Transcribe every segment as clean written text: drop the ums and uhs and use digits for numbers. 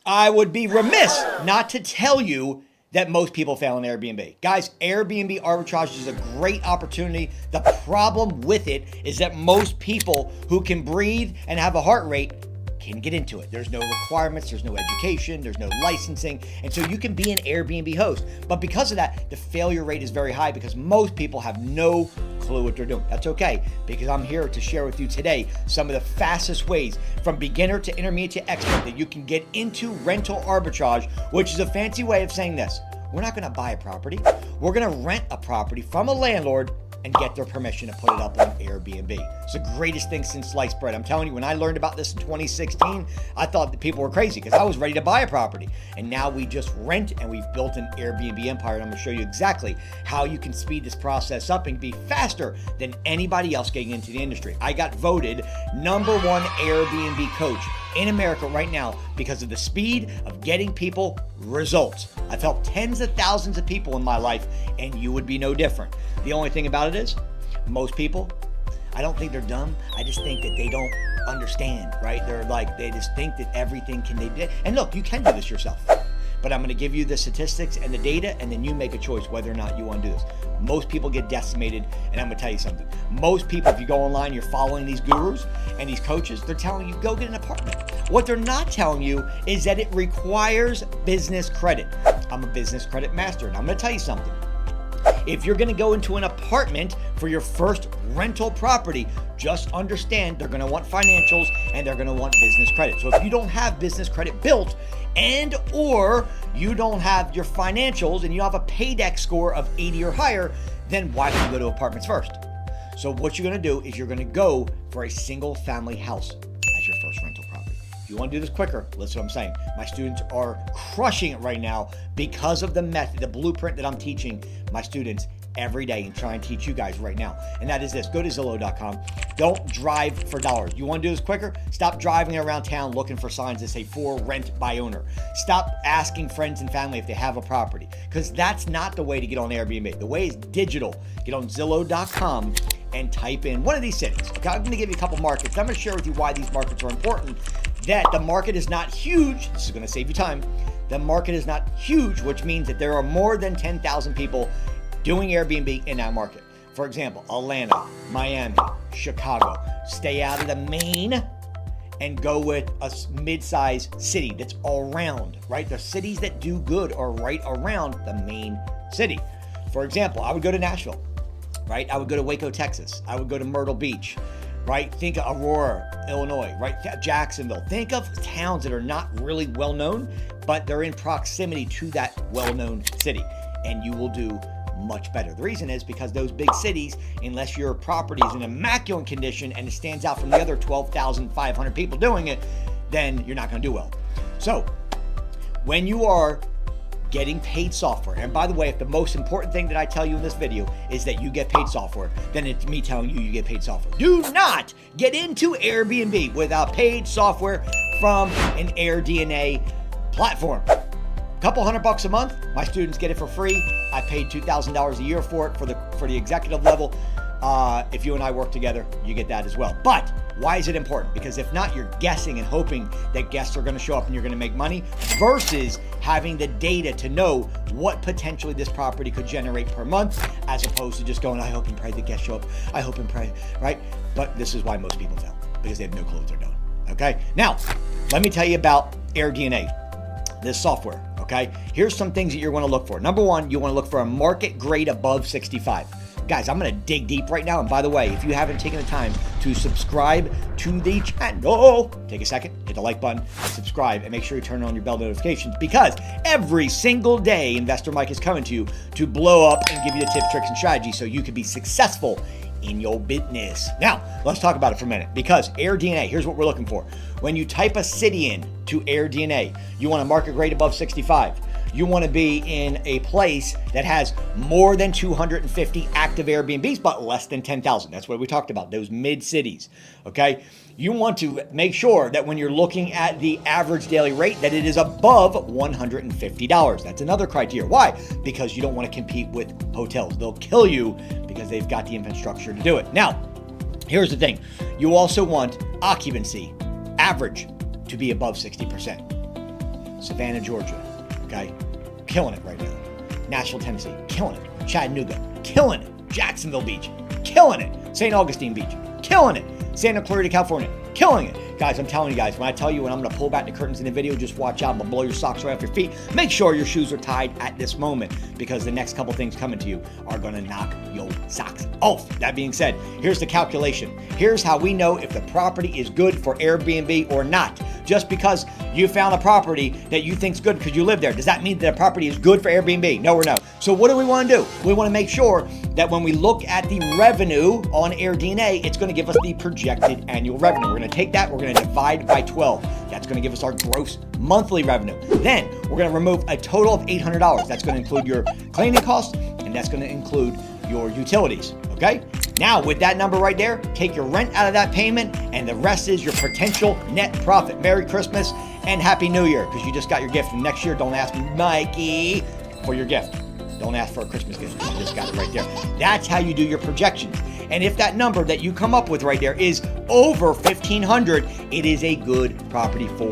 I would be remiss not to tell you that most people fail in Airbnb. Guys, Airbnb arbitrage is a great opportunity. The problem with it is that most people who can breathe and have a heart rate can get into it. There's no requirements, there's no education, there's no licensing, and so you can be an Airbnb host. But because of that, the failure rate is very high because most people have no clue what they're doing. That's okay, because I'm here to share with you today some of the fastest ways from beginner to intermediate to expert that you can get into rental arbitrage, which is a fancy way of saying this. We're not gonna buy a property. We're gonna rent a property from a landlord and get their permission to put it up on Airbnb. It's the greatest thing since sliced bread. I'm telling you, when I learned about this in 2016, I thought that people were crazy because I was ready to buy a property. And now we just rent and we've built an Airbnb empire. And I'm gonna show you exactly how you can speed this process up and be faster than anybody else getting into the industry. I got voted #1 Airbnb coach in America right now because of the speed of getting people results. I've helped tens of thousands of people in my life, and you would be no different. The only thing about it is, most people, I don't think they're dumb. I just think that they don't understand, right? They just think that everything can they. And look, you can do this yourself. But I'm going to give you the statistics and the data, and then you make a choice whether or not you want to do this. Most people get decimated, and I'm going to tell you something. Most people, if you go online, you're following these gurus and these coaches, they're telling you, go get an apartment. What they're not telling you is that it requires business credit. I'm a business credit master, and I'm going to tell you something. If you're going to go into an apartment for your first rental property, just understand they're going to want financials and they're going to want business credit. So if you don't have business credit built and or you don't have your financials and you have a paydex score of 80 or higher, then why don't you go to apartments first? So what you're going to do is you're going to go for a single family house as your first rental property. If you want to do this quicker, listen to what I'm saying. My students are crushing it right now because of the method, the blueprint that I'm teaching my students every day and try and teach you guys right now. And that is this. Go to Zillow.com. Don't drive for dollars. You want to do this quicker? Stop driving around town looking for signs that say for rent by owner. Stop asking friends and family if they have a property, because that's not the way to get on Airbnb. The way is digital. Get on Zillow.com and type in one of these cities. Okay, I'm going to give you a couple markets. I'm going to share with you why these markets are important. That the market is not huge. This is going to save you time. The market is not huge, which means that there are more than 10,000 people doing Airbnb in that market. For example, Atlanta, Miami, Chicago. Stay out of the main and go with a mid-sized city that's all around, right? The cities that do good are right around the main city. For example, I would go to Nashville, right? I would go to Waco, Texas. I would go to Myrtle Beach, right? Think of Aurora, Illinois, right? Jacksonville. Think of towns that are not really well known, but they're in proximity to that well-known city, and you will do much better. The reason is because those big cities, unless your property is in immaculate condition and it stands out from the other 12,500 people doing it, then you're not going to do well. So when you are getting paid software, and by the way, if the most important thing that I tell you in this video is that you get paid software, then it's me telling you get paid software. Do not get into Airbnb without paid software from an AirDNA platform. Couple $100 a month. My students get it for free. I paid $2,000 a year for it for the executive level. If you and I work together, you get that as well. But why is it important? Because if not, you're guessing and hoping that guests are going to show up and you're going to make money versus having the data to know what potentially this property could generate per month, as opposed to just going, I hope and pray the guests show up. I hope and pray, right? But this is why most people fail, because they have no clue what they're doing. Okay. Now, let me tell you about AirDNA, this software. Okay, here's some things that you're going to look for. Number one, you want to look for a market grade above 65. Guys, I'm going to dig deep right now. And by the way, if you haven't taken the time to subscribe to the channel, take a second, hit the like button, subscribe, and make sure you turn on your bell notifications, because every single day, Investor Mike is coming to you to blow up and give you the tips, tricks, and strategies so you can be successful in your business. Now, let's talk about it for a minute, because AirDNA, here's what we're looking for. When you type a city in to AirDNA, you want a market grade above 65. You want to be in a place that has more than 250 active Airbnbs, but less than 10,000. That's what we talked about, those mid cities. Okay. You want to make sure that when you're looking at the average daily rate, that it is above $150. That's another criteria. Why? Because you don't want to compete with hotels. They'll kill you because they've got the infrastructure to do it. Now, here's the thing. You also want occupancy, average, to be above 60%. Savannah, Georgia, okay? Killing it right now. Nashville, Tennessee, killing it. Chattanooga, killing it. Jacksonville Beach, killing it. St. Augustine Beach, killing it. Santa Clarita, California, killing it. Guys, I'm telling you guys, when I tell you when I'm going to pull back the curtains in the video, just watch out. I'm going to blow your socks right off your feet. Make sure your shoes are tied at this moment because the next couple things coming to you are going to knock your socks off. That being said, here's the calculation. Here's how we know if the property is good for Airbnb or not. Just because you found a property that you think is good because you live there, does that mean that the property is good for Airbnb? No or no. So what do we want to do? We want to make sure that when we look at the revenue on AirDNA, it's going to give us the projected annual revenue. We're going to take that, we're going to divide by 12. That's going to give us our gross monthly revenue. Then we're going to remove a total of $800. That's going to include your cleaning costs, and that's going to include your utilities. Okay? Now, with that number right there, take your rent out of that payment, and the rest is your potential net profit. Merry Christmas and Happy New Year, because you just got your gift. And next year, don't ask Mikey for your gift. Don't ask for a Christmas gift. You just got it right there. That's how you do your projections. And if that number that you come up with right there is over $1,500, it is a good property for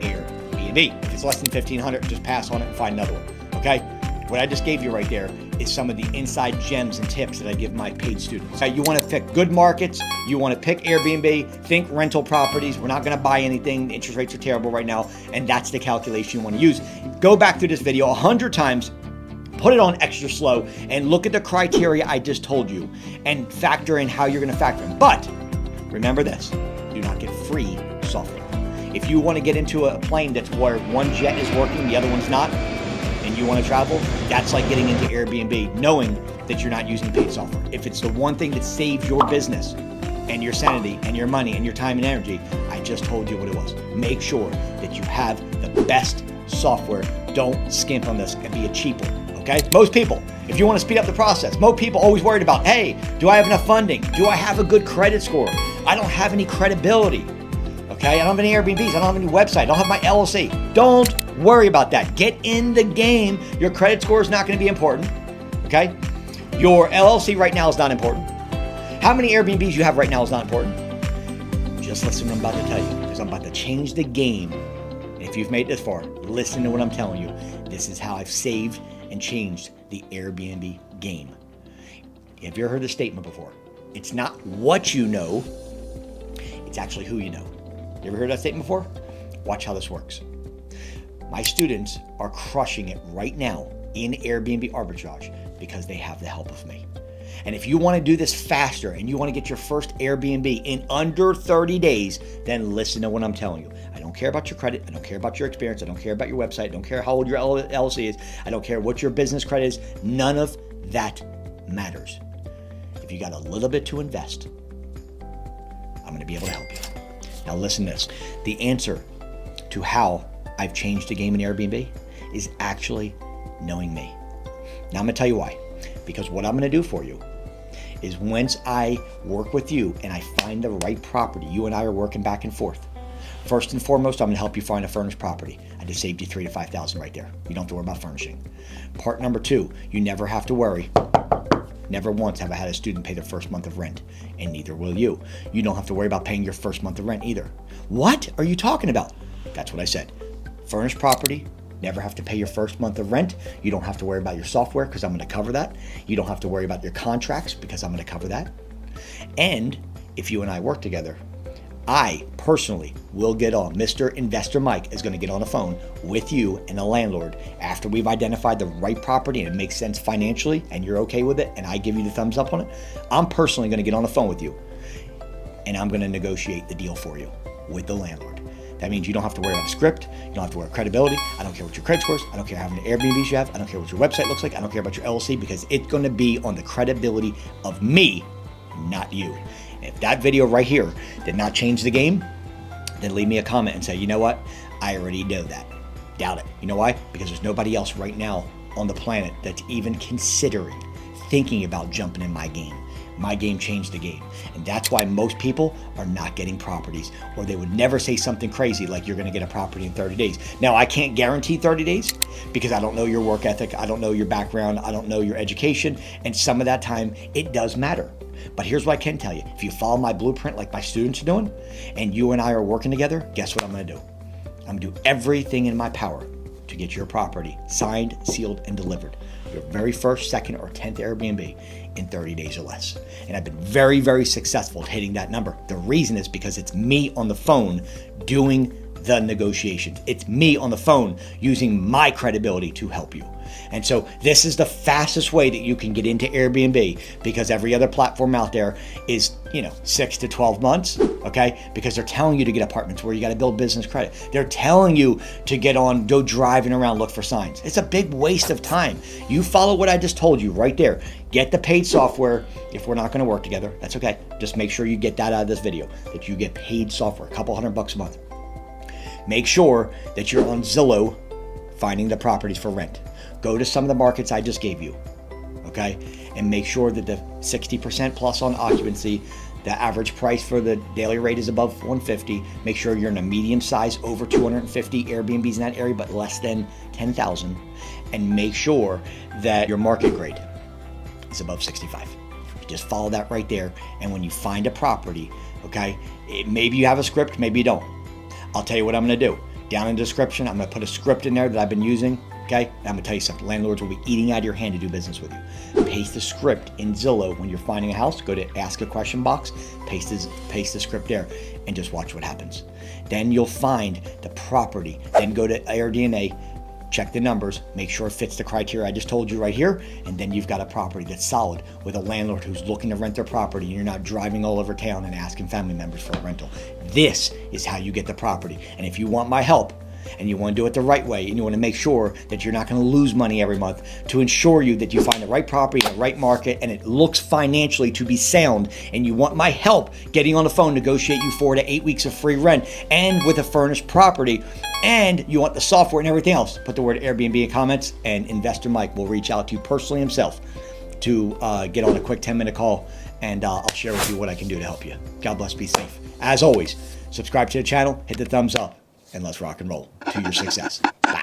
Airbnb. If it's less than $1,500, just pass on it and find another one. Okay? What I just gave you right there is some of the inside gems and tips that I give my paid students. You want to pick good markets. You want to pick Airbnb. Think rental properties. We're not going to buy anything. The interest rates are terrible right now. And that's the calculation you want to use. Go back through this video 100 times. Put it on extra slow and look at the criteria I just told you and factor in how you're going to factor in. But remember this, do not get free software. If you want to get into a plane that's where one jet is working, the other one's not, and you want to travel, that's like getting into Airbnb, knowing that you're not using paid software. If it's the one thing that saves your business and your sanity and your money and your time and energy, I just told you what it was. Make sure that you have the best software. Don't skimp on this and be a cheaper. Okay? Most people, if you want to speed up the process, most people always worried about, hey, do I have enough funding? Do I have a good credit score? I don't have any credibility. Okay? I don't have any Airbnbs. I don't have any website. I don't have my LLC. Don't worry about that. Get in the game. Your credit score is not going to be important. Okay? Your LLC right now is not important. How many Airbnbs you have right now is not important. Just listen to what I'm about to tell you, because I'm about to change the game. And if you've made it this far, listen to what I'm telling you. This is how I've saved and changed the Airbnb game. Have you ever heard this statement before? It's not what you know, it's actually who you know. You ever heard that statement before? Watch how this works. My students are crushing it right now in Airbnb arbitrage because they have the help of me. And if you want to do this faster and you want to get your first Airbnb in under 30 days, then listen to what I'm telling you. I don't care about your credit. I don't care about your experience. I don't care about your website. I don't care how old your LLC is. I don't care what your business credit is. None of that matters. If you got a little bit to invest, I'm going to be able to help you. Now listen to this. The answer to how I've changed the game in Airbnb is actually knowing me. Now I'm going to tell you why. Because what I'm going to do for you is once I work with you and I find the right property, you and I are working back and forth. First and foremost, I'm going to help you find a furnished property. I just saved you $3,000 to $5,000 right there. You don't have to worry about furnishing. Part number 2, you never have to worry. Never once have I had a student pay their first month of rent, and neither will you. You don't have to worry about paying your first month of rent either. What are you talking about? That's what I said. Furnished property, never have to pay your first month of rent. You don't have to worry about your software because I'm going to cover that. You don't have to worry about your contracts because I'm going to cover that. And if you and I work together, I personally will get on. Mr. Investor Mike is going to get on the phone with you and the landlord after we've identified the right property and it makes sense financially and you're okay with it and I give you the thumbs up on it. I'm personally going to get on the phone with you and I'm going to negotiate the deal for you with the landlord. That means you don't have to worry about the script. You don't have to worry about credibility. I don't care what your credit score is. I don't care how many Airbnbs you have. I don't care what your website looks like. I don't care about your LLC because it's going to be on the credibility of me, not you. And if that video right here did not change the game, then leave me a comment and say, you know what? I already know that. Doubt it. You know why? Because there's nobody else right now on the planet that's even considering, thinking about jumping in my game. My game changed the game. And that's why most people are not getting properties, or they would never say something crazy like you're gonna get a property in 30 days. Now, I can't guarantee 30 days because I don't know your work ethic, I don't know your background, I don't know your education, and some of that time, it does matter. But here's what I can tell you. If you follow my blueprint like my students are doing, and you and I are working together, guess what I'm gonna do? I'm gonna do everything in my power to get your property signed, sealed, and delivered, your very first, second, or 10th Airbnb in 30 days or less. And I've been very, very successful at hitting that number. The reason is because it's me on the phone doing the negotiations. It's me on the phone using my credibility to help you. And so this is the fastest way that you can get into Airbnb, because every other platform out there is, 6 to 12 months, okay? Because they're telling you to get apartments where you got to build business credit. They're telling you to go driving around, look for signs. It's a big waste of time. You follow what I just told you right there. Get the paid software. If we're not going to work together, that's okay. Just make sure you get that out of this video, that you get paid software, a couple $100 a month. Make sure that you're on Zillow finding the properties for rent. Go to some of the markets I just gave you, okay? And make sure that the 60% plus on occupancy, the average price for the daily rate is above 150. Make sure you're in a medium size, over 250 Airbnbs in that area, but less than 10,000. And make sure that your market grade is above 65. You just follow that right there. And when you find a property, okay, maybe you have a script, maybe you don't. I'll tell you what I'm gonna do. Down in the description, I'm gonna put a script in there that I've been using, okay? I'm gonna tell you something. Landlords will be eating out of your hand to do business with you. Paste the script in Zillow when you're finding a house. Go to ask a question box, paste the script there, and just watch what happens. Then you'll find the property. Then go to Airbnb, check the numbers, make sure it fits the criteria I just told you right here, and then you've got a property that's solid with a landlord who's looking to rent their property, and you're not driving all over town and asking family members for a rental. This is how you get the property. And if you want my help, and you want to do it the right way, and you want to make sure that you're not going to lose money every month, to ensure you that you find the right property in the right market and it looks financially to be sound, and you want my help getting on the phone, negotiate you 4 to 8 weeks of free rent and with a furnished property, and you want the software and everything else, put the word Airbnb in comments, and Investor Mike will reach out to you personally himself to get on a quick 10-minute call, and I'll share with you what I can do to help you. God bless, be safe. As always, subscribe to the channel, hit the thumbs up, and let's rock and roll to your success. Bye.